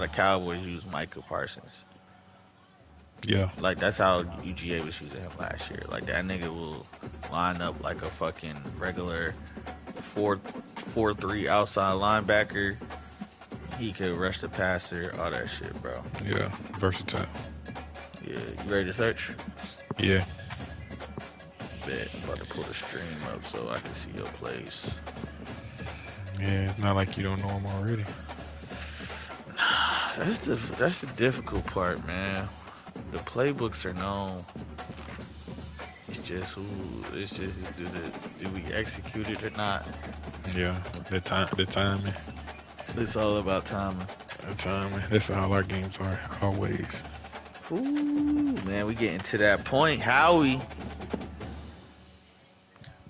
the Cowboys use Micah Parsons. Yeah. Like, that's how UGA was using him last year. Like, that nigga will line up like a fucking regular 4-3 outside linebacker. He could rush the passer, all that shit, bro. Yeah, versatile. Yeah, you ready to search? Yeah. Bet. I'm about to pull the stream up so I can see your plays. Yeah, it's not like you don't know him already. That's the difficult part, man. The playbooks are known. It's just do we execute it or not? Yeah, the timing. It's all about timing. The timing. That's how our games are always. Ooh, man, we getting to that point. Howie,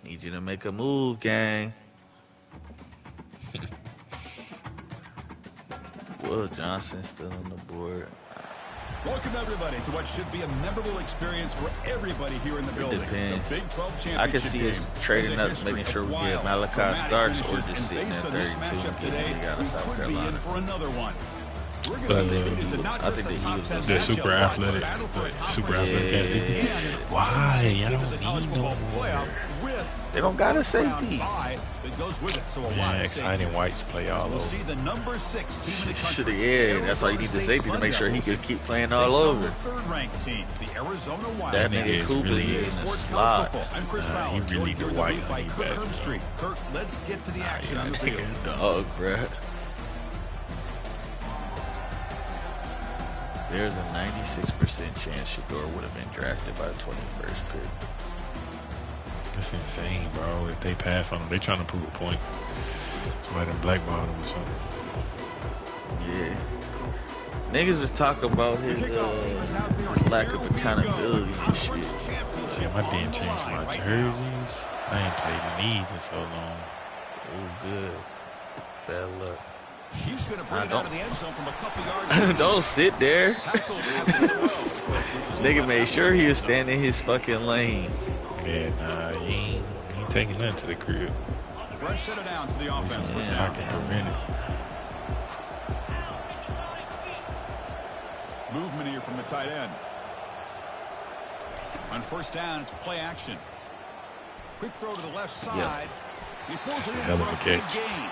need you to make a move, gang. Will Johnson still on the board. Welcome, everybody, to what should be a memorable experience for everybody here in the building. Depends. The Big 12 championship I can see us game trading up, is a making history sure of we get wild, Malachi dramatic Starks or finishes, just and sitting at based on 32 this matchup and today, getting out of we South could be in Carolina. for another one. We're But, going to be treated to not I just think a that he top was 10 just- They're matchup, super but athletic. battle for a Super conference athletic Yeah. ass defense. and Why? into Y'all the don't college need football no more. playoff with They don't got a first round safety. bye that goes with it. So a lot Man, at stake exciting here. whites play all We'll over. see the number 6 team in the Shit, country. yeah, that's why you need the safety to make sure he Sun can keep playing Devils all take on over. the third-ranked team, the Arizona Wild. That nigga nigga is Cooper really- is in the Sports slot. College Football. I'm Chris Nah, Fowler. he really joined the here in white booth by honey Kirk badger. Herbstreit. Kirk, let's get to the action on the field. Dog, bruh. There's a 96% chance Shador would have been drafted by the 21st pick. That's insane, bro. If they pass on him, they trying to prove a point. Somebody done blackballed him or something. Yeah. Niggas was talking about his lack of accountability and shit. Damn, I didn't change my jerseys. I ain't played in these in so long. Oh, good. Bad luck. He's going to bring it don't- out of the end zone from a couple yards. Don't sit there. Tackled at the 12. Nigga made sure he was standing in his fucking lane. Yeah, nah, he ain't taking nothing to the crib. Fresh set it down for the offense. First I down. can prevent it. Movement here from the tight end. On first down, it's play action. Quick throw to the left side. He pulls it in Hell of for a a big catch. gain.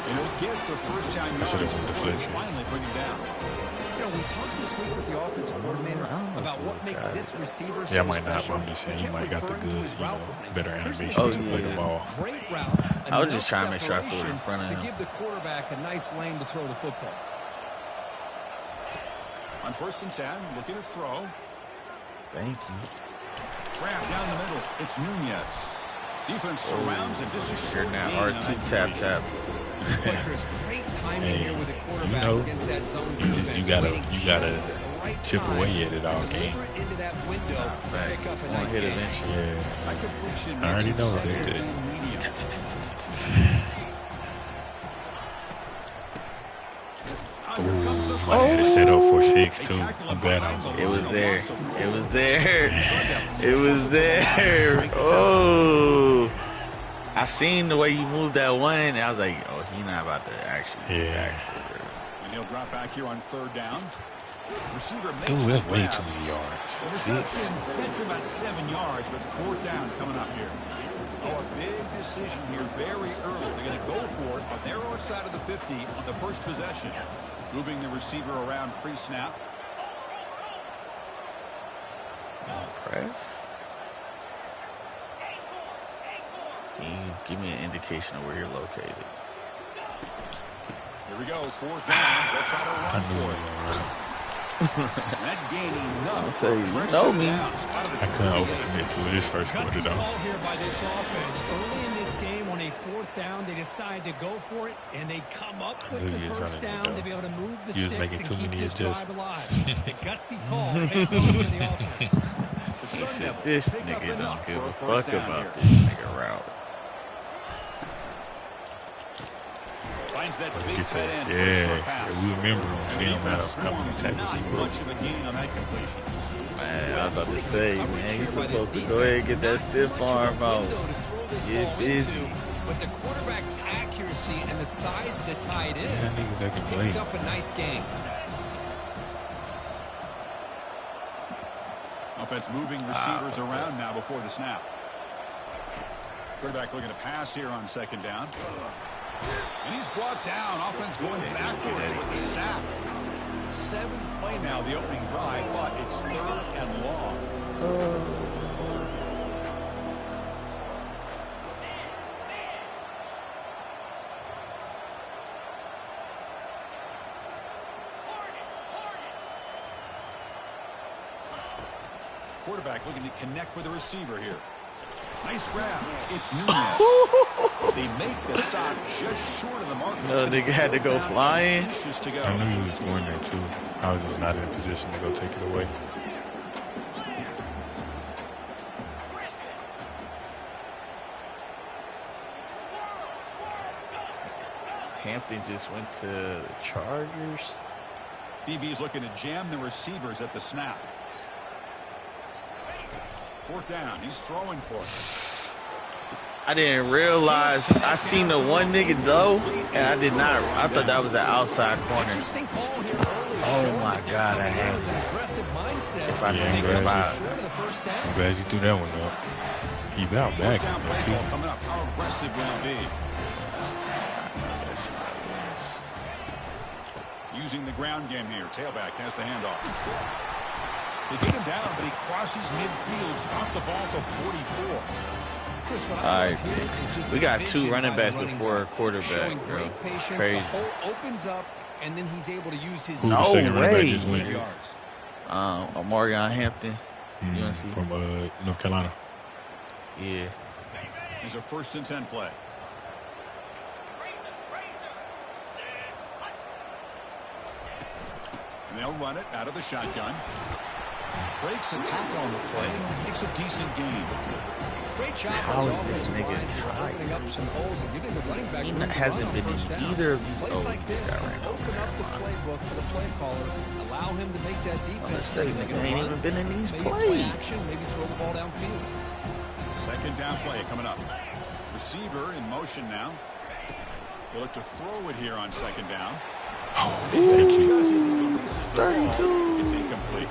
And he'll get the first down I should've yards went before they deflection. finally bring him down. You know, we talked this week with the offensive coordinator about what makes this receiver so Yeah, I might not, special. but I'm just saying We he kept might got the referring to good, his you know, route running. better Here's animation what to he play did. the ball. Great route. I was enough just trying to make sure I threw it in separation front of to him. give the quarterback a nice lane to throw the football. On first and 10, looking to throw. Thank you. Trap down the middle. It's Nunez. Defense surrounds him. Just a You're short now gain on R2 that tap completion. tap. But there's great timing Hey, here with the you quarterback know, against that zone you defense. gotta waiting chip just at the right time away at it all to game. deliver it into that window to Facts. pick up It's a gonna nice hit gain. eventually. Yeah. That completion I already makes it know second they did. and medium. Here comes the My head is set up for 6 They too. tackle I'm him bad behind on the It was line, there. loss of It was 4. there. Sun Devils It was also there. Oh. I seen the way you moved that one. And I was like, oh, he not about to actually. Yeah. And he'll drop back here on third down. Receiver makes Dude, the that's way grab. too many yards. The 6. reception gets him about 7 yards, but fourth down coming up here. Oh, a big decision here very early. They're going to go for it on their own side of the 50 on the first possession. Moving the receiver around pre-snap. Press. Can you give me an indication of where you're located? Here we go, fourth down. They'll try to run for it. That gain I'll enough. say, you know me. I couldn't overcommit to it this first quarter Gutsy though. call here by this offense. Early in this game, on a fourth down, they decide to go for it, and they come up with Knew the you was first running it, down though. to be able to move the You was sticks making and too keep many this drive adjustments. alive. The gutsy call pays off for the offense. The He Sun said, Devils this pick up nigga enough don't give for a a first fuck down about here. this nigga route. Finds that Let's big get tight that. end for a short Yeah. pass. Yeah, we remember him. See him out Defense how many swarms, tackles not he broke. much of a gain on that completion. Man, I was about to say, man, you Here by this supposed to go ahead and get that defense. stiff Not much of a arm out. window to throw this Get ball busy. into, but the quarterback's accuracy and the size of the tight Yeah, end niggas acting picks blatant. up a nice gain. Offense moving receivers around now before the snap. Quarterback looking to pass here on second down. And he's brought down. Offense going backwards with the sack. 7th play now, the opening drive, but it's 3rd and long. Quarterback looking to connect with the receiver here. Nice grab. It's Nunez. They make the stop just short of the mark. No, they had to go flying. To go. I knew he was going there too. I was just not in a position to go take it away. Hampton just went to the Chargers. DB's looking to jam the receivers at the snap. 4th down. He's throwing for it. I didn't realize. I seen the one nigga though, and I did not. I thought that was an outside corner. Interesting call here early. Oh my God, I had an aggressive mindset. If I Yeah, didn't I'm realize. Short of the first down. I'm glad you threw that one up. He out back. First down play call coming up. How aggressive will it be? Using the ground game here. Tailback has the handoff. They get him down, but he crosses midfield. Stop the ball to 44. Chris, what All I right, love here is just we got the 2 vision running by backs the running before a back. quarterback, Showing bro. great It's patience. crazy. The hole opens up, and then he's able to use his Who the No second running back way. just went? yards. Morgan Hampton. UNC. From North Carolina. Yeah. Here's a 1st and 10 play. And they'll run it out of the shotgun. Breaks a tackle on the play. Makes a decent gain. Great job How on the is this offensive nigga line here, tired? opening up some holes and giving the running back He room to hasn't run on been in first down. either of these. Plays Oh, like this this guy can ran open over. up the playbook for the play caller. Allow him to make that defense say, think they're nigga, gonna ain't run, even been in these maybe play plays. action, maybe throw the ball downfield. 2nd down play coming up. Receiver in motion now. They look to throw it here on 2nd down. Oh, thank you. Just as he releases the ball, 32. it's incomplete.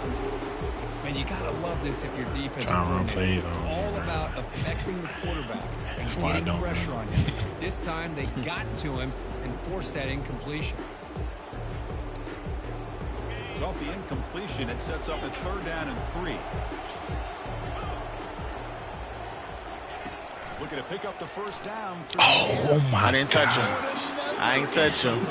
Man, you gotta love this if you're defensive Trying to run coordinator. plays It's on all him, about affecting the quarterback and That's why I getting don't pressure run. on him. This time they got to him and forced that incompletion. So off the incompletion, it sets up a 3rd down and 3. Looking to pick up the 1st down. Oh my I didn't touch him. I ain't touch him.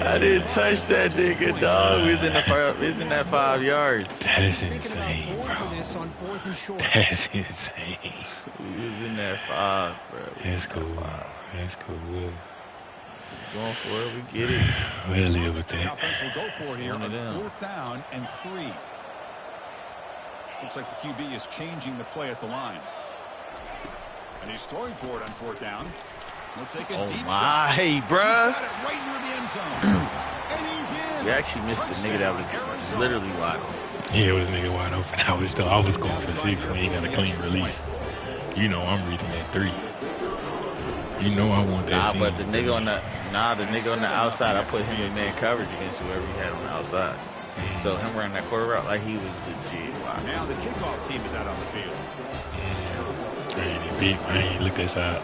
I didn't touch that nigga, dog. We was in that 5 yards. That's Thinking about insane, going bro. for this on 4th and short. That's insane. We was in that 5, bro. That's cool. That's cool. Going for it, we get it. We'll live with The that. offense will go for here One on of them. 4th down and 3. Looks like the QB is changing the play at the line. And he's throwing for it on 4th down. He'll take a Oh deep shot. my, hey, He's bruh. got it right near the end zone. And he's in. We actually missed the nigga that was literally wide open. Yeah, it was nigga wide open. I was going for 6 when he got a clean release. You know I'm reading that 3. You know I want that. Nah, scene. but the nigga on the outside, I put him in man coverage against whoever he had on the outside. So him running that quarter route like he was legit wide. Now the kickoff team is out on the field. I ain't look that side.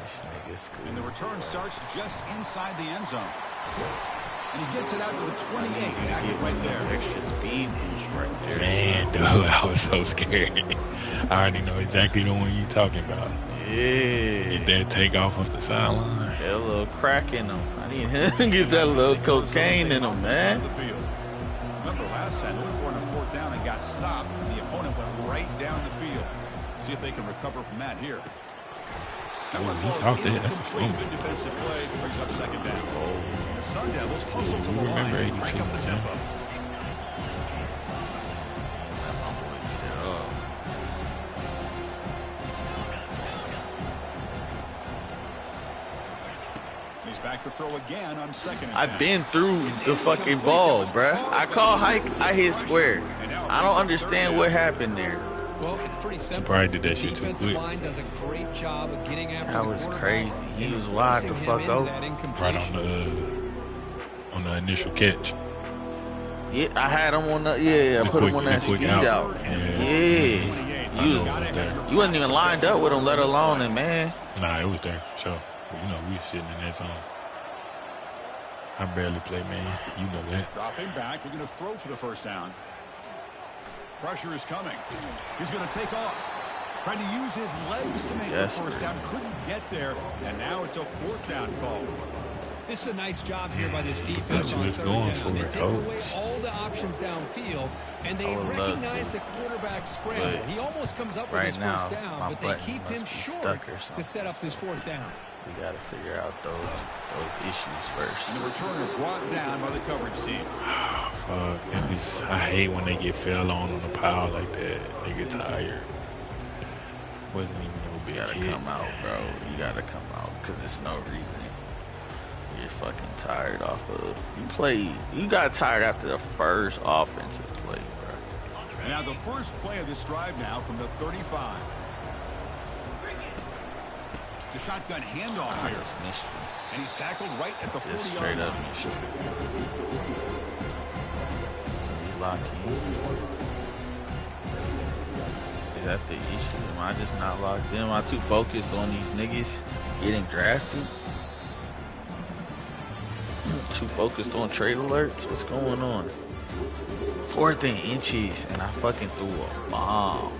This nigga's And the return starts just inside the end zone. And he gets it out to the 28. Tackle it right there. extra speed boost right there. Man, dude, I was so scared. I already know exactly the one you talking about. Yeah. Get that takeoff off the sideline. That little crack in him. I need him to get that little cocaine in him, man. Remember last time, they went for it on 4th down and got stopped. And the opponent went right down the field. See if they can recover from that here. That one he's falls out there. That's a incomplete. fumble. Good defensive play that brings up 2nd down. The Sun Devils hustle to the We line remember and crank up the 82, tempo. He's back to throw again on 2nd and 10. I've been through the fucking ball, bruh. I call hike, I hit square. I don't understand what happened there. Well, it's pretty simple. Probably did that The shit too defensive quick. line does a great job of getting after That the was quarterback crazy. He and was wide the forcing him fuck into open. that Right incompletion. on the initial catch. Yeah, I had him on the, yeah, I put him on that quick speed out. out. Yeah. Yeah. I know it was there. You wasn't even lined up with him, let alone it, man. Nah, it was there for sure. But you know, we sitting in that zone. I barely play, man. You know that. Dropping back, they're going to throw for the first down. Pressure is coming. He's going to take off. Trying to use his legs to make the first down. Couldn't get there, and now it's a fourth down call. This is a nice job here by this defense on what's third going down. for They it, take away coach. all the options downfield, and they I would love recognize to. the quarterback scramble. But He almost comes up with right his now, first down, my but they button keep must him be short stuck or to something. set up this fourth down. We gotta figure out those issues first. And the returner brought down by the coverage team. Fuck. I hate when they get fell on the pile like that. They get tired. Wasn't even no You big gotta hit. come out, bro. You gotta come out, cause there's no reason. You're fucking tired off of. You got tired after the first offensive play, bro. And now the first play of this drive now from the 35. The shotgun handoff I here. just missed you. And he's tackled right at the Just 40-yard straight line. up missed you. You lock in. Is that the issue? Am I just not locked in? Am I too focused on these niggas getting drafted? Too focused on trade alerts? What's going on? 4th and inches, and I fucking threw a bomb.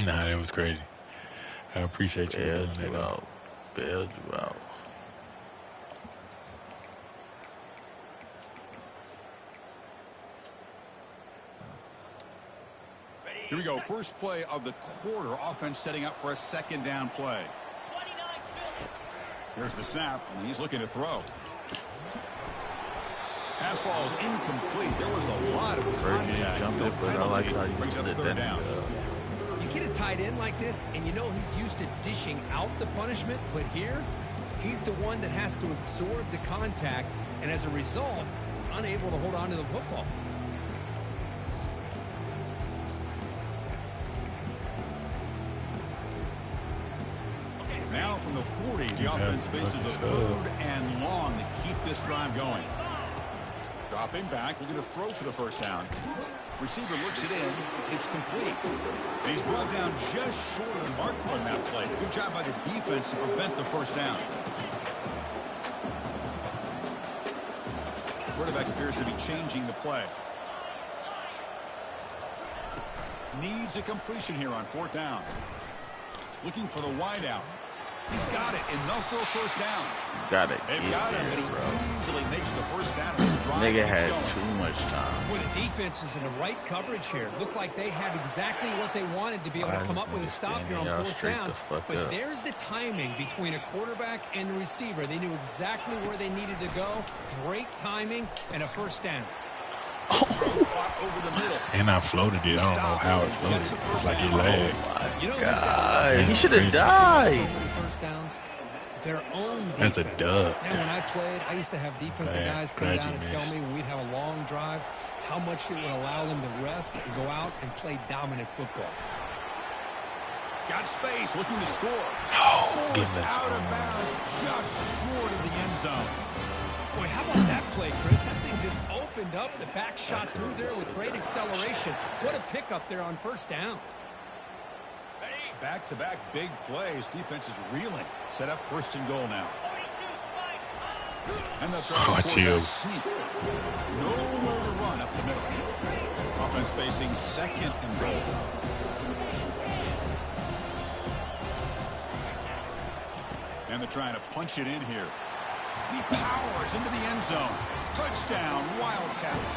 Nah, that was crazy. I appreciate you doing Bailed that. you though. out. Bailed you out. Here we go. First play of the quarter. Offense setting up for a second down play. Here's the snap, and he's looking to throw. Pass falls incomplete. There was a lot of contact. Jump it, but I like how you Brings up did third that. down. You get a tight end like this, and you know he's used to dishing out the punishment, but here, he's the one that has to absorb the contact, and as a result, he's unable to hold on to the football. Now from the 40, the offense faces a third and long to keep this drive going. Dropping back, looking to throw for the first down. Receiver looks it in. It's complete. And he's brought down just short of the mark on that play. Good job by the defense to prevent the first down. Quarterback appears to be changing the play. Needs a completion here on fourth down. Looking for the wideout. He's got it. Enough for a first down. Got it. They've got him, and he easily makes the first down. This drive Nigga keeps had going. too much time. Boy, the defense is in the right coverage here. Looked like they had exactly what they wanted to be able to come up with a stop here on fourth down. But there's the timing between a quarterback and the receiver. They knew exactly where they needed to go. Great timing and a first down. Over the middle. And I floated it. I don't know how it floated. It's like it lagged. You know, God, he should have died. so many first downs. Their own defense. That's a dub. Man, when I played, I used to have defensive guys come down and tell me when we'd have a long drive how much it would allow them to rest and go out and play dominant football. Got space, looking to score. Oh, Forced out of bounds, just short of the end zone. Boy, how about that play, Chris? That thing just opened up. The back shot through there with great acceleration. What a pickup there on first down. Back-to-back big plays. Defense is reeling. Set up first and goal now. And that's right. Chill. Sneak. Nowhere to run up the middle. Offense facing second and goal. And they're trying to punch it in here. He powers into the end zone. Touchdown, Wildcats.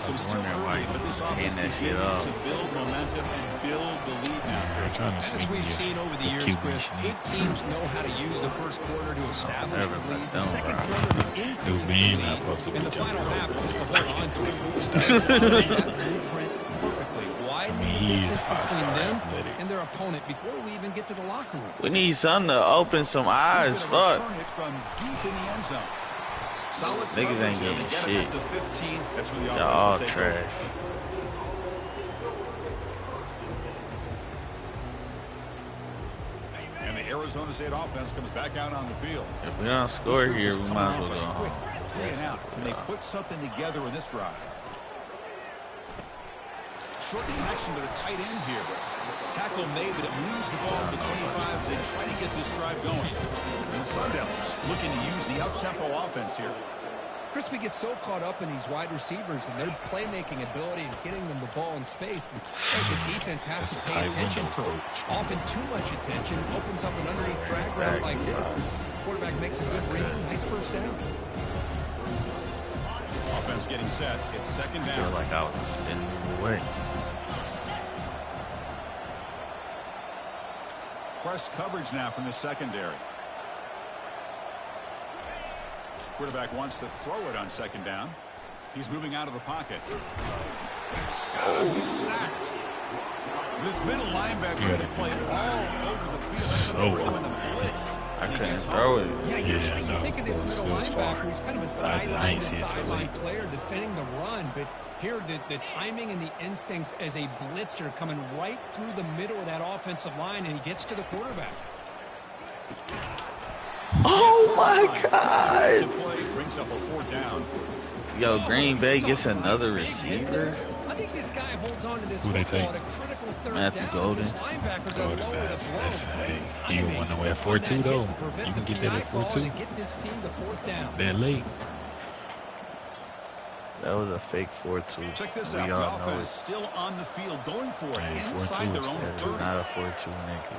So still early, but this offense beginning to build momentum and build the lead now. Trying to As we've seen over the years, Chris, 8 teams know how to use the first quarter to establish the lead. The second quarter to increase the lead. In the final half, just to hold on to it. That blueprint perfectly. Widen the distance between them and their opponent before we even get to the locker room. We need something to open some eyes. Fuck. From deep in the end zone. Solid Niggas ain't getting shit. That's where the They're all offense will take trash. over. Arizona State offense comes back out on the field. If we don't score here, we might as well go home. 3 and out. Can they put something together in this drive? Short connection to the tight end here. Tackle made, but it moves the ball to the 25 as they try to get this drive going. And the Sun Devils looking to use the up-tempo offense here. Chris, we get so caught up in these wide receivers and their playmaking ability and getting them the ball in space. And the defense has to pay attention to it. Often too much attention opens up an underneath drag route like this. And the quarterback makes a good read. Nice first down. Offense getting set. It's second down. I feel like I was spinning away. Press coverage now from the secondary. Quarterback wants to throw it on second down. He's moving out of the pocket. He's sacked. This middle linebacker can play all over the field. I couldn't throw it. Yeah, you think of this middle linebacker. He's kind of a sideline player defending the run. But here, the timing and the instincts as a blitzer coming right through the middle of that offensive line, and he gets to the quarterback. Oh my God! Brings up a 4th down. Yo, Green Bay gets another receiver. I think this guy holds on to this Who they football take? at a critical 3rd Matthew down. Golden. This linebacker doesn't lower the blow. You want to wear 4-2 though. You can get that at 4-2. Get this team to 4th down. That late. That was a fake 4-2. Check this We out. all The know offense it. still on the field, going for it Hey, inside 4-2 their is own That is 30. not a 4-2 nickel.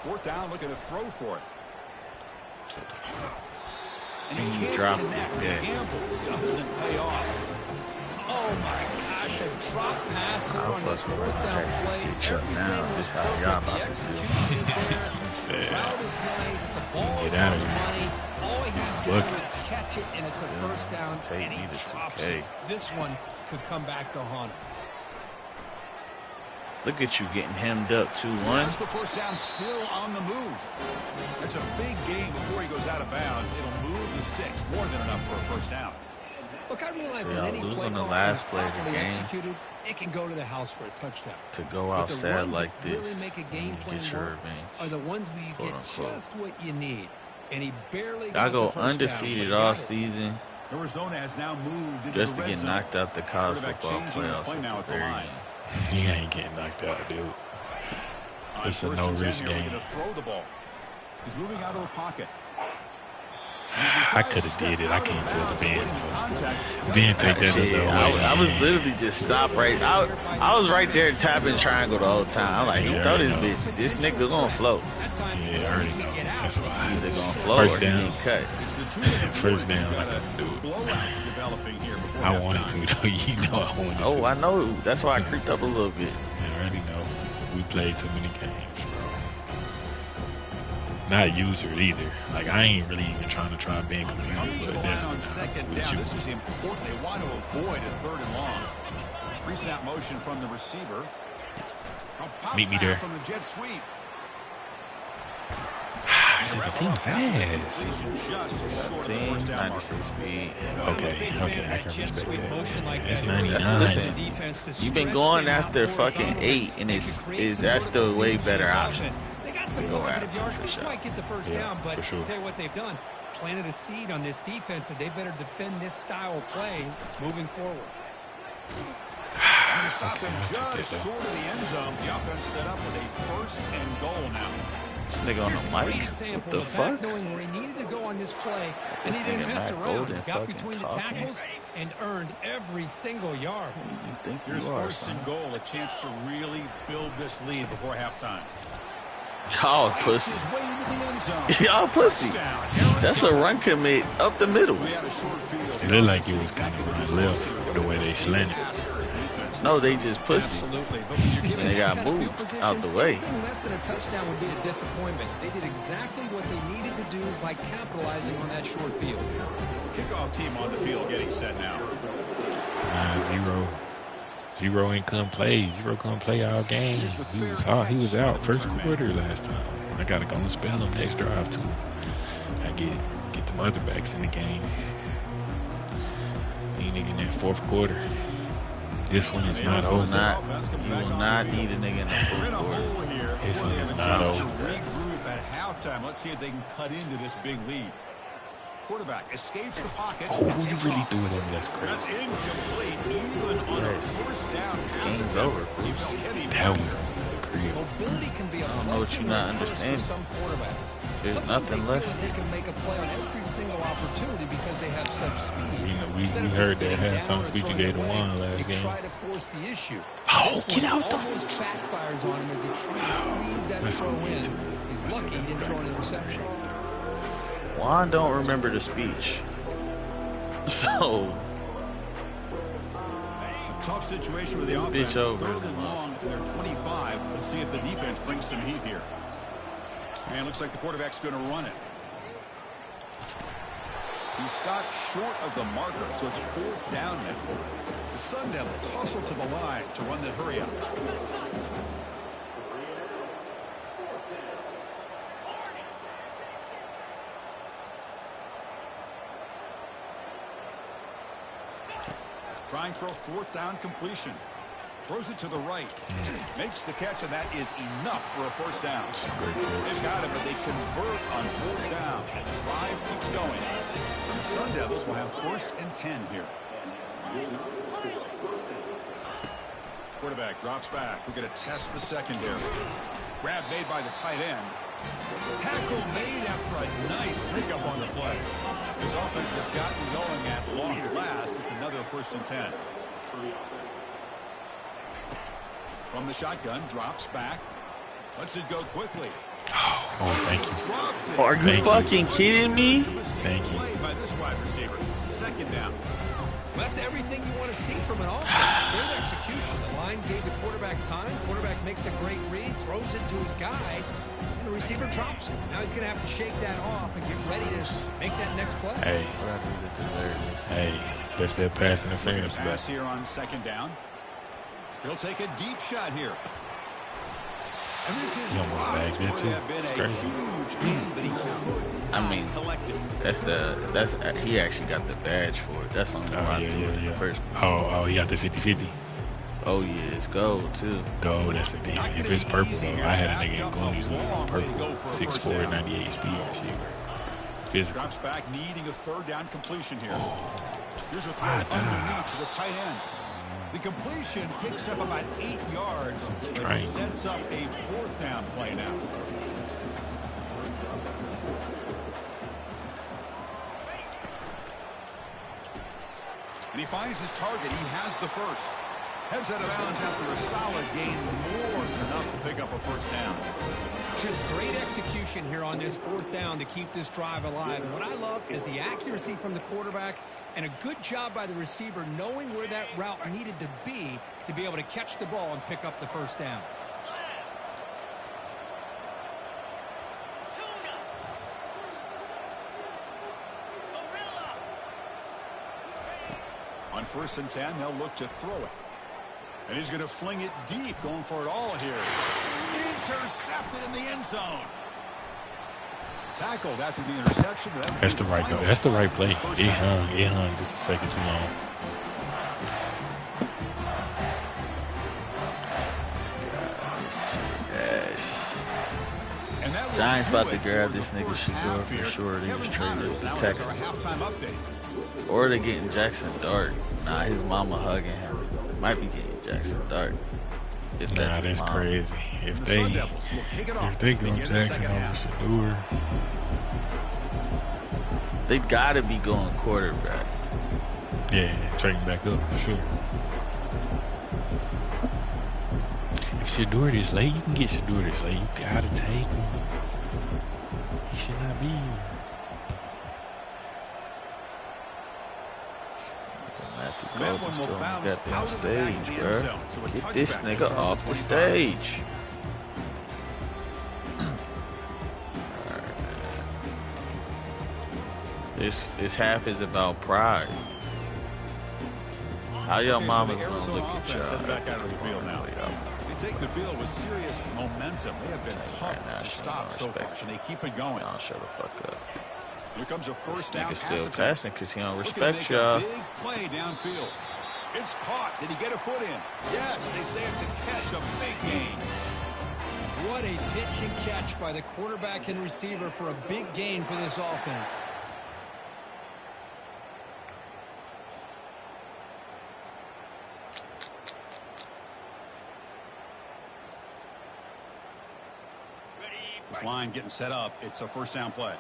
Fourth down, looking to throw for it. And And he you can't drop connect. it, The yeah. gamble doesn't pay off. Oh my gosh, a drop pass here on this 4th down play. Get shut down. Everything was This how y'all perfect. The about to do. execution is there. The Sad. route is nice. The ball Get is out on of the here. money. All he has to Look. do is catch it, and it's a first down, take and he me to drops 2K. it. This one could come back to haunt him. Look at you getting hemmed up 2-1. That's the first down, still on the move. It's a big gain before he goes out of bounds. It'll move the sticks, more than enough for a first down. Look, I realize See, that I'll any lose play on the call last is play of the properly game. executed, it can go to the house for a touchdown. To go But the outside runs like that this, really make a game you plan get your work revenge. are the ones where you Quote, get unquote. just what you need. And he barely I got go the first undefeated down, all but he got it. season Arizona has now moved into just the to red get zone. knocked out the college Quarterback football changing the playoffs play now at at the the very line. end. He ain't getting knocked out, dude. On It's a first and 10 no-risk here, looking game. to throw the ball. He's moving out of the pocket. I could have did it. I can't tell the Ben. Ben take that as Shit, a I was literally just stopped right. I was right there tapping triangle the whole time. I'm like, he throw this bitch. This nigga gonna float. Yeah, I already know. That's why. Either gonna float First or he down. get cut. First down, I couldn't do it. Blowout developing here before I halftime. wanted to, though. You know I wanted to. Oh, I know. That's why I creeped up a little bit. I already know. We played too many games, bro. Not user either. Like, I ain't really even trying to being Coming community, to but the line on definitely second with down. you. This is important. They want to avoid a 3rd and long. Pre-snap motion from the receiver. A pop Meet me there. pass on the jet sweep. 17 fast. Just short of the 17, first down marker. 96 speed. Okay, I can respect that. It's Listen, 99. You've been going after fucking 8, and that's the way better option. They got some Go positive after yards. for Didn't sure. quite get the first Yeah, down, but for sure. tell you what they've done. Planted a seed on this defense, and they better defend this style of play moving forward. To stop them just short of the end zone. The offense set up with a 1st and goal now. This nigga on Here's the a great mic. What example the of back fuck? knowing where he needed to go on this play, and This he didn't nigga mess Matt around. Golden Got fucking between the talking. tackles and earned every single yard. You think Here's you are, 1st son? and goal. A chance to really build this lead before halftime. Y'all Fights pussy. his way into the end zone. Y'all pussy. Touchdown. That's a run commit up the middle. We had a short field. It looked like it was kind of run left, the way they slanted. No, they just pussy. Absolutely. But when you're given And they that got kind of field moved position, out the way. anything less than a touchdown would be a disappointment. They did exactly what they needed to do by capitalizing on that short field. Kickoff team on the field getting set now. Zero income play. Zero couldn't play all game. He was out first quarter last time. I gotta go and spell him next drive too. I get the other backs in the game. Need nigga in that 4th quarter. This one is not over. You will not need a nigga in the fourth quarter. This one is not over. Regroup at halftime. Let's see if they can cut into this big lead. Quarterback escapes the pocket. Oh, you really threw it in. That's crazy. That's incomplete. Even on a first down pass. Game's over. That was to the crib. Mobility can be a what you're not understanding. for some quarterbacks. There's Sometimes nothing they left. feel that they can make a play on every single opportunity because they have such speed. We heard that halftime speech you gave to Juan last game. Try to force the issue. Oh, get out the almost backfires on him as he tries to squeeze that throw in. He's lucky he didn't throw an interception. Juan don't remember the speech. So Tough situation with the offense. Bitch over. Third and long to their 25. Let's see if the defense brings some heat here. And looks like the quarterback's going to run it. He stopped short of the marker, so it's fourth down now. The Sun Devils hustle to the line to run that hurry up. Trying for a fourth down completion. Throws it to the right. Makes the catch, and that is enough for a first down. They've got it, but they convert on fourth down, and the drive keeps going. The Sun Devils will have 1st and 10 here. Quarterback drops back. We're going to test the secondary. Grab made by the tight end. Tackle made after a nice pickup on the play. This offense has gotten going at long last. It's another 1st and 10. From the shotgun, drops back. Lets it go quickly. Oh, thank you. are you fucking kidding me? Thank you. Play by this wide receiver. 2nd down. That's everything you want to see from an offense. Great execution. The line gave the quarterback time. Quarterback makes a great read, throws it to his guy, and the receiver drops it. Now he's going to have to shake that off and get ready to make that next play. Hey, that's that pass interference. Pass here on 2nd down. He'll take a deep shot here. And this is back there too. Huge game, but he that's he actually got the badge for it. That's on the yeah. first. Oh, he got the 50-50. Oh yeah, it's gold too. Gold, that's the thing. If it's purple though, I had a nigga in gold with purple, 6'4", 98 speed receiver. Physical. Drops back, needing a 3rd down completion here. Here's a throw underneath to the tight end. The completion picks up about 8 yards. It sets up a 4th down play now. And he finds his target. He has the first. Heads out of bounds after a solid gain, more than enough to pick up a 1st down. Just great execution here on this 4th down to keep this drive alive. And what I love is the accuracy from the quarterback and a good job by the receiver knowing where that route needed to be able to catch the ball and pick up the 1st down. On 1st and 10, they'll look to throw it. And he's going to fling it deep, going for it all here. Intercepted in the end zone. Tackled after the interception. That's the right go. That's the right play. It hung just a second too long. Giants about to grab this nigga Shador for sure. They just traded to Texas. Or they getting Jackson Dart. Nah, his mama hugging him. Might be getting Jackson Dart. Nah, that's crazy. If they go Jackson over Shador, they gotta be going quarterback. Yeah, trading back up for sure. If Shador this late, you can get Shador this late. You gotta take him. He should not be here. That one will bounce out of the back of the end zone. So get this nigga off the stage. This half is about pride. How y'all mama gonna look at y'all? Back out of the field now. They take the field with serious momentum. They have been tough to stop so far, and they keep it going. Y'all shut the fuck up. Here comes a 1st down. Still passing because he don't respect y'all. Big play downfield. It's caught. Did he get a foot in? Yes, they say it's a catch, a big gain. What a pitch and catch by the quarterback and receiver for a big gain for this offense. This line getting set up. It's a first down play.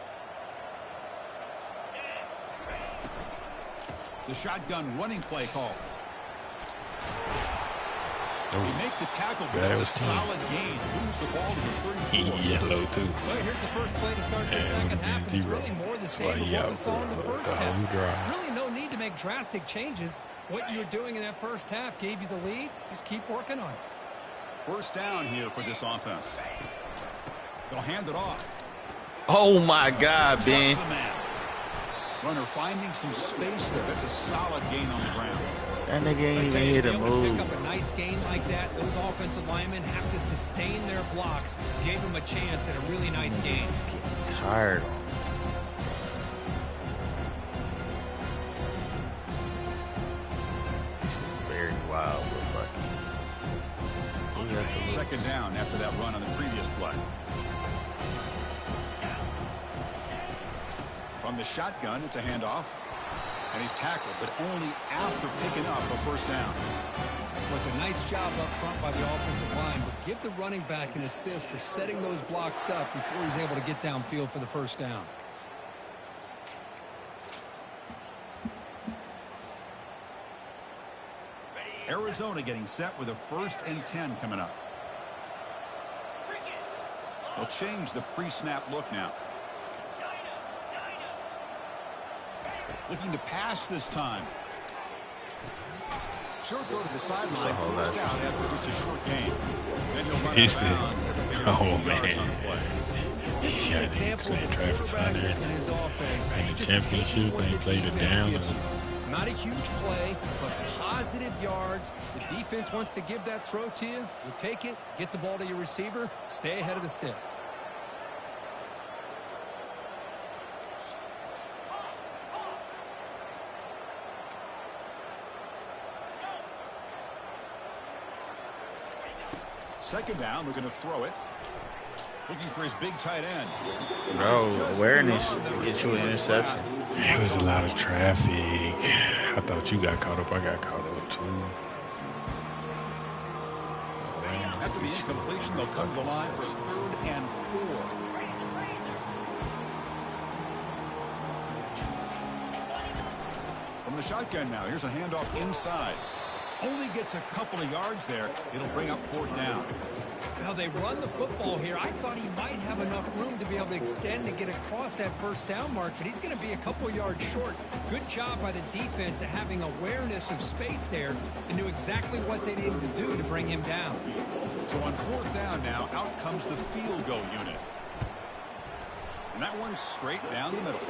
The shotgun running play call. They make the tackle, but that's a solid gain. Moves the ball to the 34. Yellow, too. Well, here's the first play to start the second half. It's really more the same of what we saw in the first half. Really no need to make drastic changes. What you were doing in that first half gave you the lead. Just keep working on it. First down here for this offense. They'll hand it off. Oh, my God, Ben. Runner finding some space there. That's a solid gain on the ground. That nigga ain't even hit a move. Pick up a nice gain like that, those offensive linemen have to sustain their blocks. Gave him a chance at a really nice gain. He's getting tired. This is very wild. Second down after that run on the previous play. From the shotgun, it's a handoff. And he's tackled, but only after picking up a first down. It was a nice job up front by the offensive line, but give the running back an assist for setting those blocks up before he's able to get downfield for the first down. Arizona getting set with a 1st and 10 coming up. They'll change the pre-snap look now. Looking to pass this time. Short throw to the sideline. First out after just a short game. Then he'll run oh, man. This is an example of a quarterback in his offense. In the championship, they played it down. Not a huge play, but positive yards. The defense wants to give that throw to you. You take it, get the ball to your receiver, stay ahead of the sticks. Second down, we're going to throw it. Looking for his big tight end. Bro, awareness gets you an interception. There was a lot of traffic. I thought you got caught up. I got caught up too. After the incompletion, they'll come to the line for 3rd and 4. From the shotgun now, here's a handoff inside. Only gets a couple of yards there. It'll bring up 4th down. Now they run the football here. I thought he might have enough room to be able to extend and get across that first down mark, but he's going to be a couple yards short. Good job by the defense of having awareness of space there and knew exactly what they needed to do to bring him down. So on 4th down now, out comes the field goal unit. And that one's straight down the middle.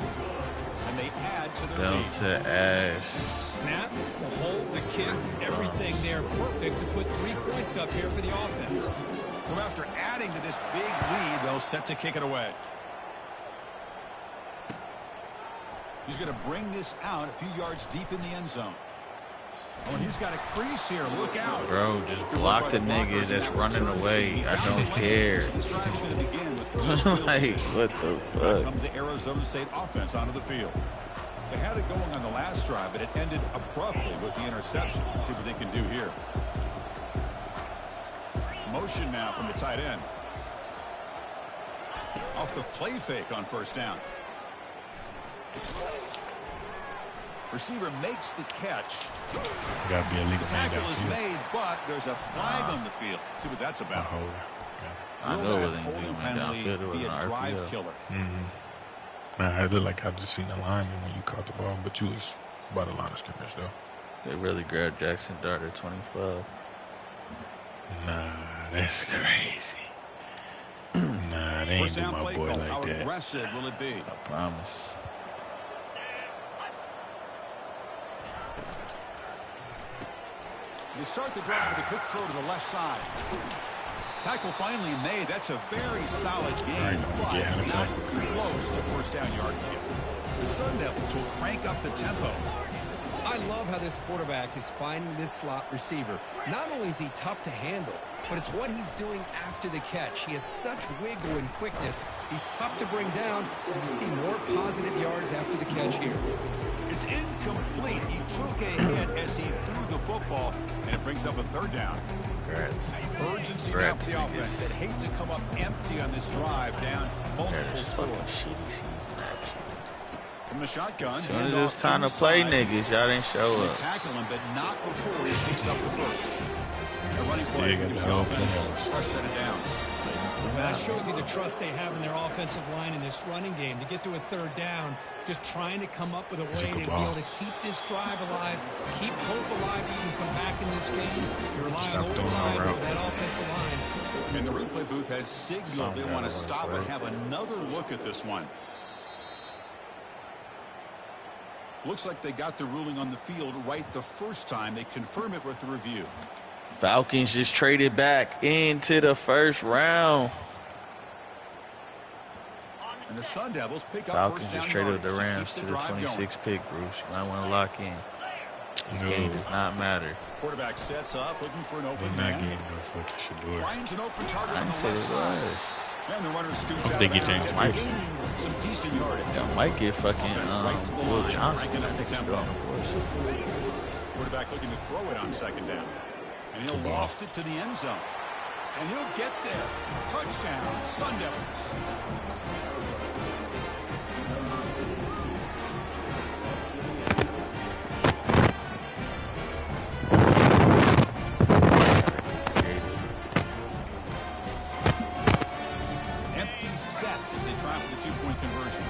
And they add to their lead. To Ash. Snap, the hold, the kick, everything there perfect to put 3 points up here for the offense. So after adding to this big lead, they'll set to kick it away. He's going to bring this out a few yards deep in the end zone. Oh, and he's got a crease here. Look out. Bro, just block the nigga that's running away. I don't care. This drive's going to begin with like, what the fuck? comes the Arizona State offense onto the field. They had it going on the last drive, but it ended abruptly with the interception. Let's see what they can do here. Motion now from the tight end. Off the play fake on 1st down. Receiver makes the catch. Gotta be a legal the tackle is made, but there's a flag on the field. Let's see what that's about. I know it ain't legal man downfield. It was be a an drive RPO. killer. Nah, it looked like I just seen the lineman when you caught the ball, but you was by the line of scrimmage though. They really grabbed Jackson Dart at 25. Nah, that's crazy. Nah, they ain't do my boy like How that. aggressive will it be? I promise. You start the drive with a quick throw to the left side. Tackle finally made. That's a very solid game, but not close to 1st down yard. The Sun Devils will crank up the tempo. I I love how this quarterback is finding this slot receiver. Not only is he tough to handle, but it's what he's doing after the catch. He has such wiggle and quickness. He's tough to bring down, and you see more positive yards after the catch here. It's incomplete. He took a hit as he threw the football, and it brings up a third down. Congrats. Urgency now for the offense that hate to come up empty on this drive, down multiple scores. From the shotgun, as soon as it's time to play, niggas, y'all didn't show up. Tackle him, but not before he picks up the first. A running play gives the offense fresh set of downs. That shows you the trust they have in their offensive line in this running game. To get to a third down, just trying to come up with a way to be able to keep this drive alive, keep hope alive that you can come back in this game. You rely on O-line with that offensive line. And the replay booth has signaled they want to stop and have another look at this one. Looks like they got the ruling on the field right the first time. They confirm it with the review. Falcons just traded back into the first round. And the Sun Devils pick up Falcons just traded the Rams to the 26 pick, Bruce. You might want to lock in. This game does not matter. Quarterback sets up, looking for an open man. Finds an open target on the left side. And the runner scoots out. They get James Mike. Some decent yardage. Yeah, might get fucking Will Johnson. Quarterback looking to throw it on second down. And he'll loft it to the end zone. And he'll get there. Touchdown, Sun Devils. Empty set as they try for the two-point conversion.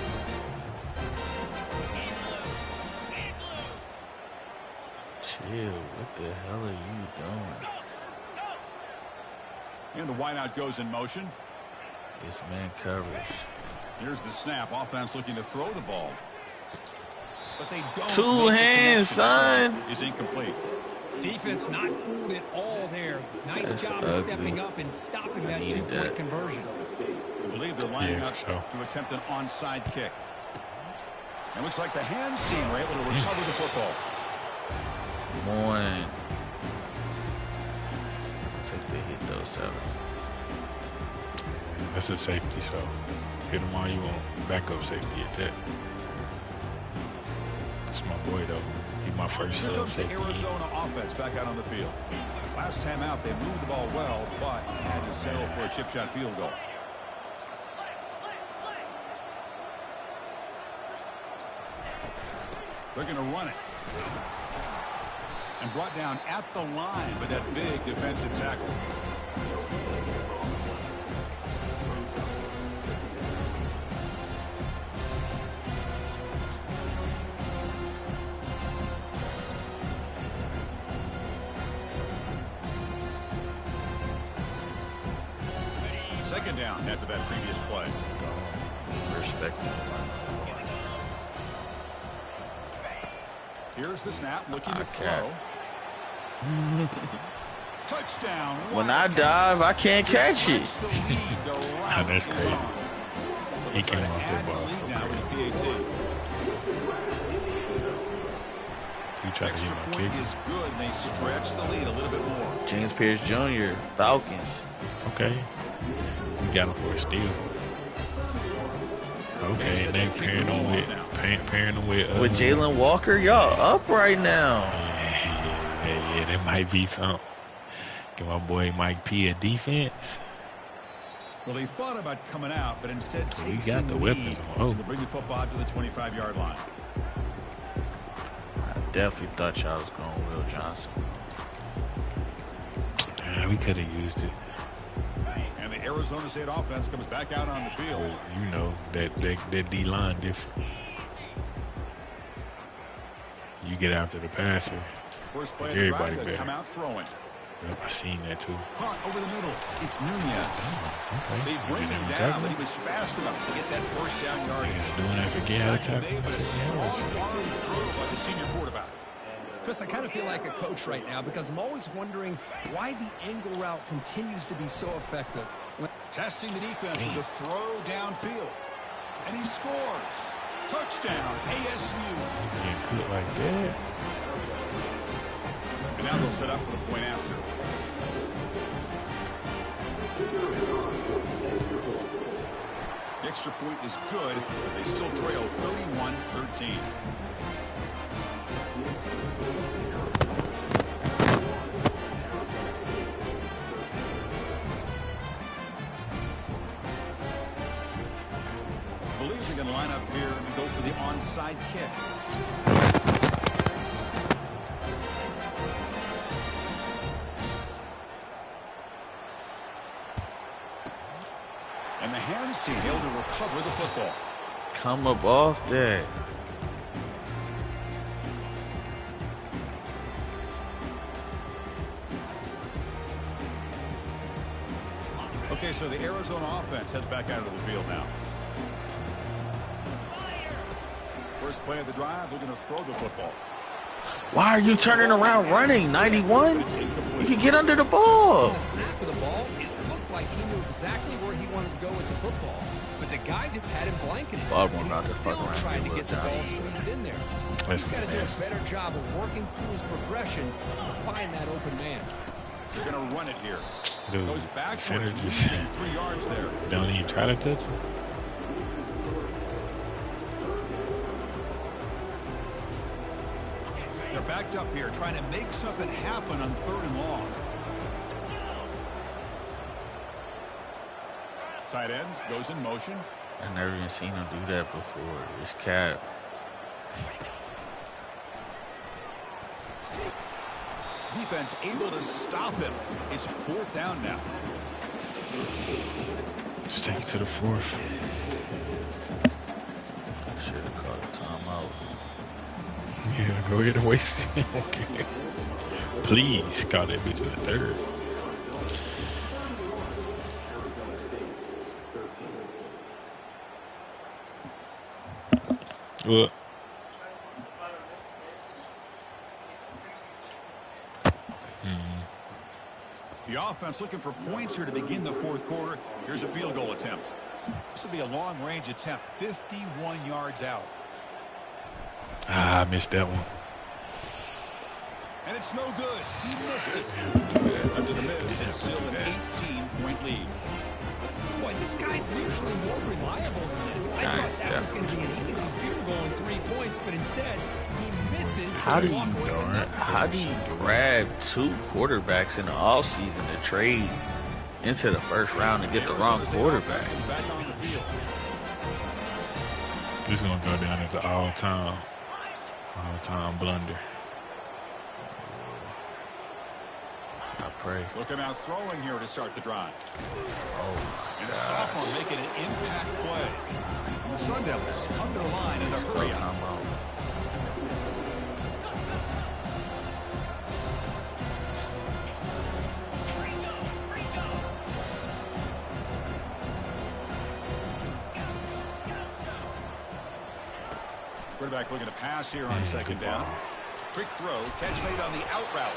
Chill, what the hell are you doing? And the wideout goes in motion. It's man coverage. Here's the snap. Offense looking to throw the ball. But they don't. Two hands, son. Is incomplete. Defense not fooled at all there. Nice job of stepping up and stopping that two-point conversion. I believe they're lining up to attempt an onside kick. It looks like the hands team were able to recover the football. Come on. Take the hit though, 7. That's a safety, so hit him all you want. Backup safety at that. That's my boy though. He's my first Here comes safety. the Arizona offense back out on the field. Last time out, they moved the ball well, but had to settle for a chip shot field goal. They're going to run it. And brought down at the line by that big defensive tackle. Second down after that previous play. Respect. Here's the snap, looking to throw. Touchdown. When I dive, I can't catch it. That's crazy. He came off that ball. He tried to hit my kick. Is good, and they stretch the lead a little bit more. James Pierce Jr., Falcons. Okay. We got him for a steal. Okay, and they pairing him with Jalen Walker. Y'all up right now. Yeah, that might be something. Give my boy Mike P a defense. Well, he thought about coming out, but instead we got the weapons. Oh, to bring the football out to the 25-yard line. I definitely thought y'all was going Will Johnson. We could have used it. And the Arizona State offense comes back out on the field. Well, you know, that D-line different. You get after the passer. First play Everybody of the drive, better. come out throwing. Yep, I seen that too. Caught over the middle. It's Nunez. Okay. They bring him down, but he was fast enough to get that first down yardage. He's doing that for getting out of time. But a strong arm throw by the senior quarterback. Chris, I kind of feel like a coach right now because I'm always wondering why the angle route continues to be so effective. Testing the defense with a throw downfield. And he scores. Touchdown, ASU. Getting cooked like that. And now they'll set up for the point after. The extra point is good, but they still trail 31-13. I believe they're going to line up here and go for the onside kick. And the hands seem able to recover the football. Come up off that. Okay, so the Arizona offense heads back out of the field now. First play of the drive, they're going to throw the football. Why are you turning around running? 91? You can get under the ball. On the snap of the ball, it looked like he knew exactly where he wanted to go with the football. But the guy just had him blanketed. And he's still trying to get the ball squeezed in there. He's got to do a better job of working through his progressions to find that open man. They're going to run it here. Dude, Goes back center towards just 3 yards there. don't even try to touch him. They're backed up here trying to make something happen on 3rd and long. Tight end goes in motion. I never even seen him do that before. It's cap. Defense able to stop him. It's 4th down now. Just take it to the 4th. Should have called a timeout. Yeah, go ahead and waste it. Okay. Please call that bitch to the 3rd. What? The offense looking for points here to begin the 4th quarter. Here's a field goal attempt. This will be a long-range attempt, 51 yards out. Ah, I missed that one. And it's no good. He missed it. After the miss, it's still an 18-point lead. Boy, this guy's usually more reliable than this. I thought that was going to be an easy field goal and 3 points, but instead, he misses. How do you grab 2 quarterbacks in the offseason to trade into the 1st round and get the wrong quarterback? This is going to go down as an all-time blunder. I pray. Looking out throwing here to start the drive. Oh, and the sophomore making an impact play. And the Sun Devils come to the line in the hurry up. Quarterback looking to pass here on 2nd down. Quick throw, catch made on the out route.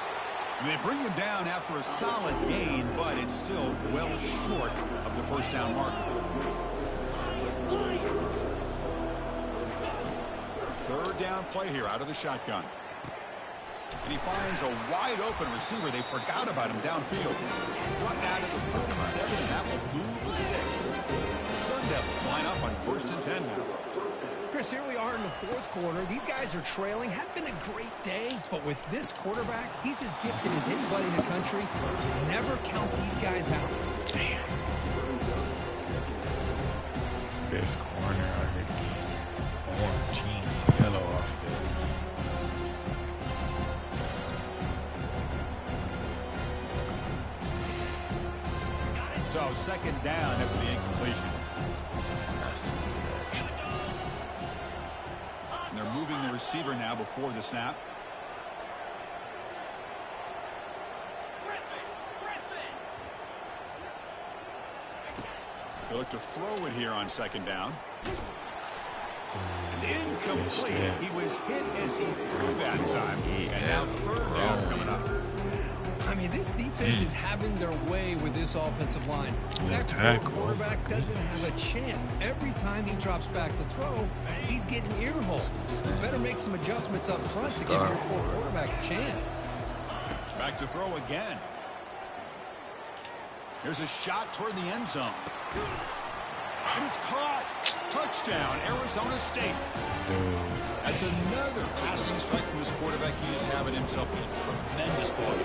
And they bring him down after a solid gain, but it's still well short of the 1st down mark. 3rd down play here out of the shotgun. And he finds a wide open receiver. They forgot about him downfield. Run out of the 47, and that will move the sticks. The Sun Devils line up on 1st and 10 now. Chris, here we are in the 4th quarter. These guys are trailing. Had been a great day, but with this quarterback, he's as gifted as anybody in the country. You never count these guys out. Damn. Best corner out here. Orange, yellow off there. So 2nd down after the incompletion. And they're moving the receiver now before the snap. They look to throw it here on 2nd down. It's incomplete. He was hit as he threw that time. And now 3rd down coming up. I mean, this defense is having their way with this offensive line. That quarterback doesn't have a chance. Every time he drops back to throw, he's getting ear-hole. You better make some adjustments up front to give your poor quarterback a chance. Back to throw again. Here's a shot toward the end zone. And it's caught. Touchdown, Arizona State. That's another passing strike from his quarterback. He is having himself a tremendous ball.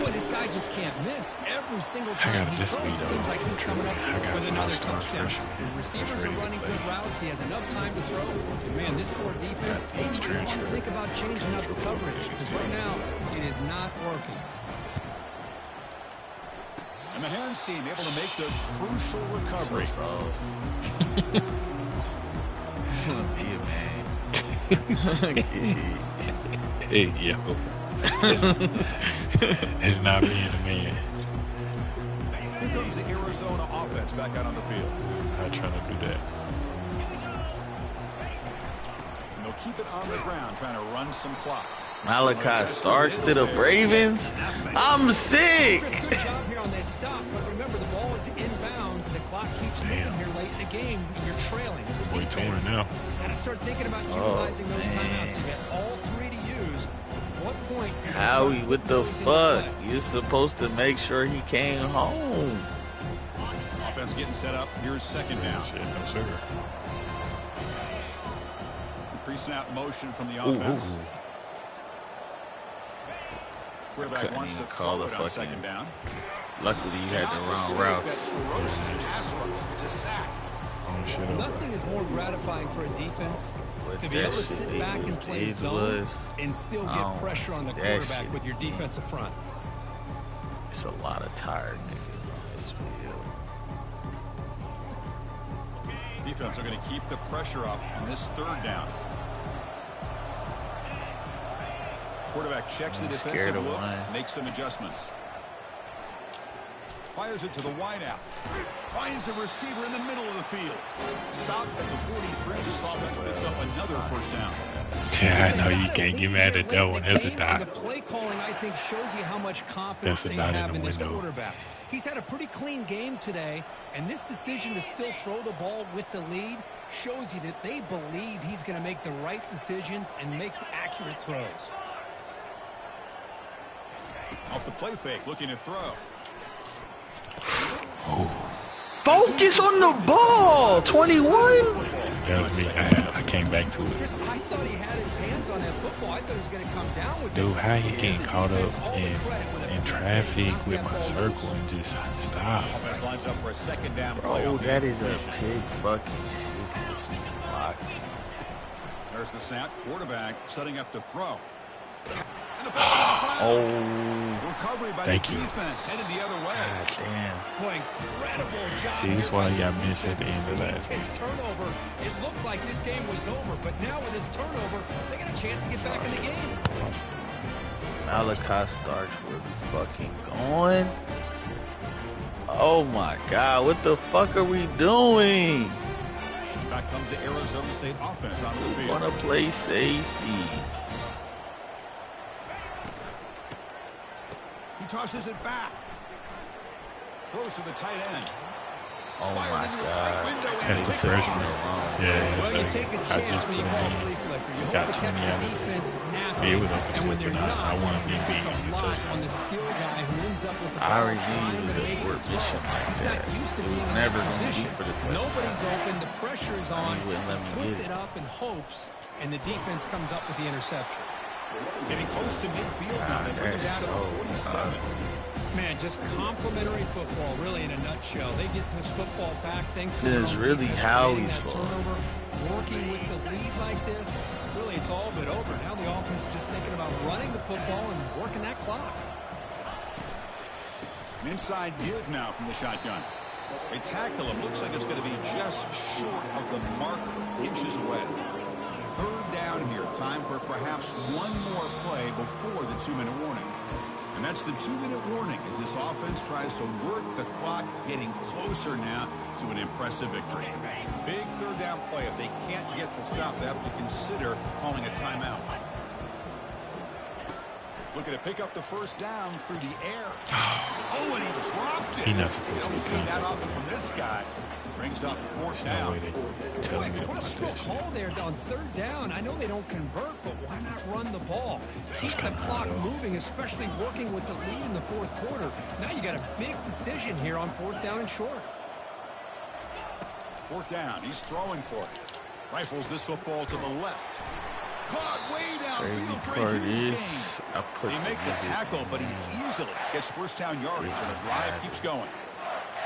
Boy, this guy just can't miss. Every single time he throws, it seems like he's coming up with another touchdown. The receivers are running good routes. He has enough time to throw. And man, this poor defense, they might want to think about changing up the coverage, because right now, it is not working. And the hands team able to make the crucial recovery. Hey, yo. It's not being a man. Here comes the Arizona offense back out on the field. I'm trying to do that. And they'll keep it on the ground, trying to run some clock. Malachi Starks to the Ravens. I'm sick. Good job here on that stop, but remember the ball is inbounds and the clock keeps moving here late in the game and you're trailing. It's a defense. Now. Gotta start thinking about utilizing those timeouts. You got all three to use. At what point? Howie, what the fuck? You're supposed to make sure he came home. Offense getting set up. Here's second down. No, sir. Pre-snap motion from the offense. Quarterback wants to call it on second down. Luckily, you had the wrong route. It's a sack. Nothing is more gratifying for a defense to be able to sit back and play zone and still get pressure on the quarterback with your defensive front. It's a lot of tired niggas on this field. Defense are going to keep the pressure up on this third down. Quarterback checks the defensive look, makes some adjustments. Fires it to the wideout. Finds a receiver in the middle of the field. Stopped at the 43. This offense picks up another first down. Yeah, I know you can't get mad at that one. That's a dot. The play calling, I think, shows you how much confidence they have in this quarterback. He's had a pretty clean game today, and this decision to still throw the ball with the lead shows you that they believe he's going to make the right decisions and make accurate throws. Off the play fake, looking to throw. Focus on the ball. 21. That was me. I came back to it. I thought he had his hands on that football. I thought he was going to come down with it. Dude, how he getting caught up in traffic with my circle and just stop? Offense lines up for a second down. Bro, that is a pig fucking 6 if he's locked. There's the snap. Quarterback setting up to throw. Recovery by the defense, headed the other way. God damn. Boy, incredible job. See, this one got missed at the end of last game. His turnover, it looked like this game was over, but now with his turnover, they got a chance to get back in the game. Malachi Starks really fucking going. Oh my God, what the fuck are we doing? Back comes the Arizona State offense on the field. Wanna play safety. He tosses it back. Throws to the tight end. Oh my God. That's the freshman. Yeah, well, you take a chance when you call a flea flicker. You hope to catch the defense napping. Yeah, it was up to and when they're not, I want to be beat. it's a lot on the skill guy who ends up with the ball. I already knew the formation like He's that. not used to It being was in never that going to be position. for the touchdown. Nobody's open. The pressure's on. He wouldn't let me Puts get it it. up and hopes, and the defense comes up with the interception. Getting close to midfield now. They bring it down to the 47. Man, just complimentary football, really, in a nutshell. They get this football back thanks to This is really Howie's fault. turnover. Working with the lead like this, really, it's all but over. Now the offense is just thinking about running the football and working that clock. An inside give now from the shotgun. They tackle him. Looks like it's going to be just short of the marker, inches away. Third down here. Time for perhaps one more play before the 2-minute warning. And that's the 2-minute warning as this offense tries to work the clock, getting closer now to an impressive victory. Big third down play. If they can't get the stop, they have to consider calling a timeout. Looking to pick up the first down through the air. Oh, and he dropped it. He's not supposed to Don't be see that coming. often from this guy. Brings up fourth No down. way they tell Boy, me about questionable that shit. call there on third down. I know they don't convert, but why not run the ball? Keep the kinda clock hard, though. moving, especially working with the lead in the fourth quarter. Now you got a big decision here on fourth down and short. Fourth down. He's throwing for it. Rifles this football to the left. Caught way downfield for a huge gain. He make the tackle, but he easily gets first down yardage, and the drive keeps going.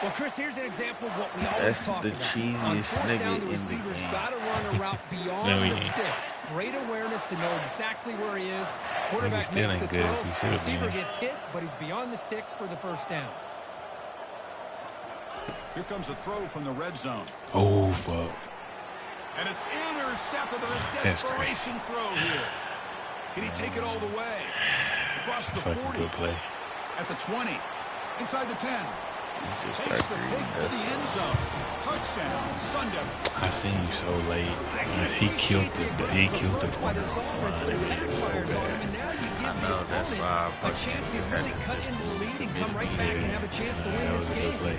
Well, Chris, here's an example of what we always That's talk the about. cheesiest On fourth nigga down, the in the receiver's game. got to run a route beyond No, he the ain't. sticks. Great awareness to know exactly where he is. Quarterback still makes the ain't good as he throw. should've Receiver been. gets hit, but he's beyond the sticks for the first down. Here comes a throw from the red zone. Oh, fuck. And it's intercepted on a That's desperation throw here. Can he take it all the way? Across the Fucking 40. good play. At the 20. Inside the 10. Just Takes start the reading pick to the this. end zone. Touchdown, Sun Devils. I seen you so late. I can He killed appreciate the aggressive corner approach by on this the offense, but line. it It's so backfires on him, bad. and now you give I the know, that's opponent why I a fucking chance to just really had to cut just into the lead and come right back and have a chance to win That this was a good game. play.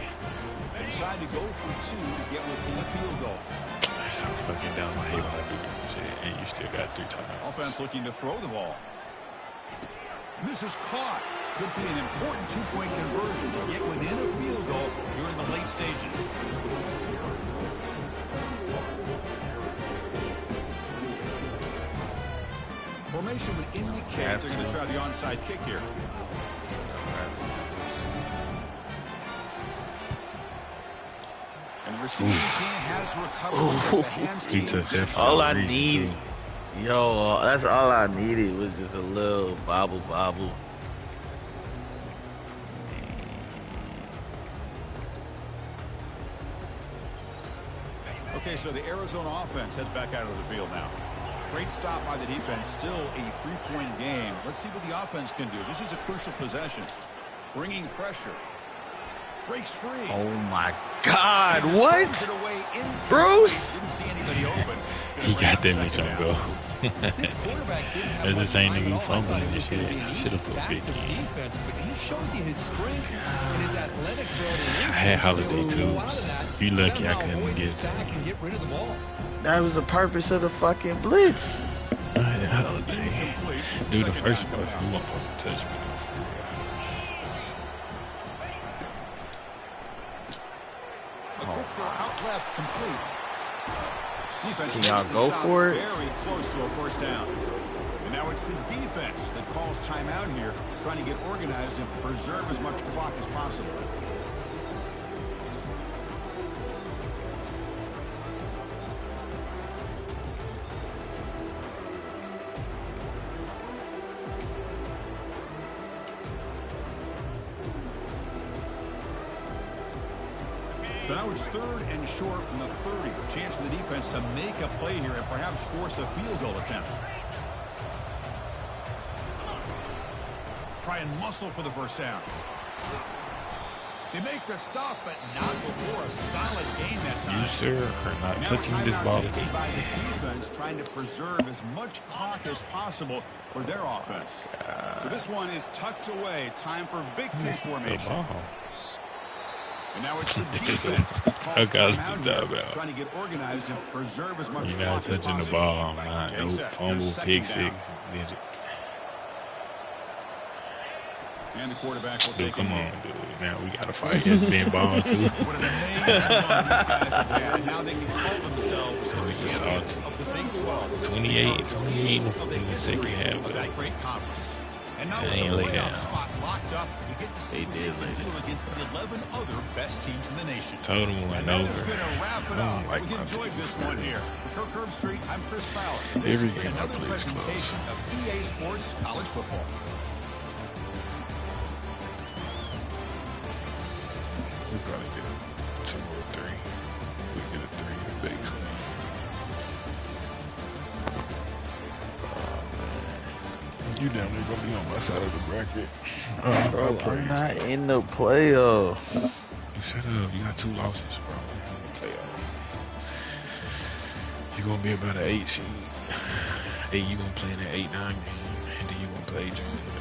They decide to go for two to get within a field goal. I sound fucking down. I hate when I do that shit. And you still got 3 timeouts. Offense looking to throw the ball. And this is caught. Could be an important two-point conversion to get within a field goal here in the late stages. Formation would indicate they're going to try the onside kick here. And the receiving team has recovered. Looks like the hands He team took did that so. All I Reason need, too. yo, that's all I needed was just a little bobble. Okay, so the Arizona offense heads back out of the field now. Great stop by the defense. Still a 3-point game. Let's see what the offense can do. This is a crucial possession. Bringing pressure. Breaks free. Oh my God, He what? throws it away incomplete. Bruce? Didn't see anybody open. He got that bitch Second on down. go. This quarterback didn't have That's the much same time nigga at who all. I thought fumbling it and was gonna shit. be an He easy should've put sack 50 for the in. defense, but he shows you his strength and his athletic ability. I had Holiday too. You lucky I couldn't get sack and get rid of the ball. That was the purpose of the fucking blitz. I had Holiday. Incomplete. Dude, the Second first down one, coming he up. wasn't supposed to touch me. A quick throw out left, complete. Defense Can y'all makes the go stop for it? very close to a first down. And now it's the defense that calls timeout here, trying to get organized and preserve as much clock as possible. So now it's third and short from the 30. A chance for the defense to make a play here and perhaps force a field goal attempt. Try and muscle for the first down. They make the stop, but not before a solid gain that time. You, sir, are not Now touching a this timeout ball. taken by the defense, trying to preserve as much clock as possible for their offense. So this one is tucked away. Time for victory The formation. ball. And now it's the defense that calls I got timeout the here, timeout. trying to get organized and preserve as much You're clock not as touching the possible. ball. I'm not. Okay, Nope. set. Fumble, Here's pick second 6. down. Did it. And the quarterback will Dude, take come a on, knee. dude. Now we got to fight against Ben Ball, too. What an amazing run these guys have had. Now they can call themselves That was just champions awesome. of the Big 12. 28 Of the in the second history half. of But that great conference. And now They with ain't the lay playoff down. spot locked up, you get to see They what did they lay can do down. against the 11 other best teams in the nation. told him it And went that is over. going to wrap it I up. don't like We my enjoyed team. this one here. For Kirk Herbstreit, I'm Chris Fowler. And this Every has been game I another play is close. presentation of EA Sports College Football. We probably get a 2 or 3. We get a 3 in the big swing. You down there gonna be on my side of the bracket. Bro, I'm not in the playoff. You shut up. You got 2 losses, bro. In the playoff. You gonna be about an 8 seed. 8, you gonna play in an 8-9 game, and then you gonna play junior.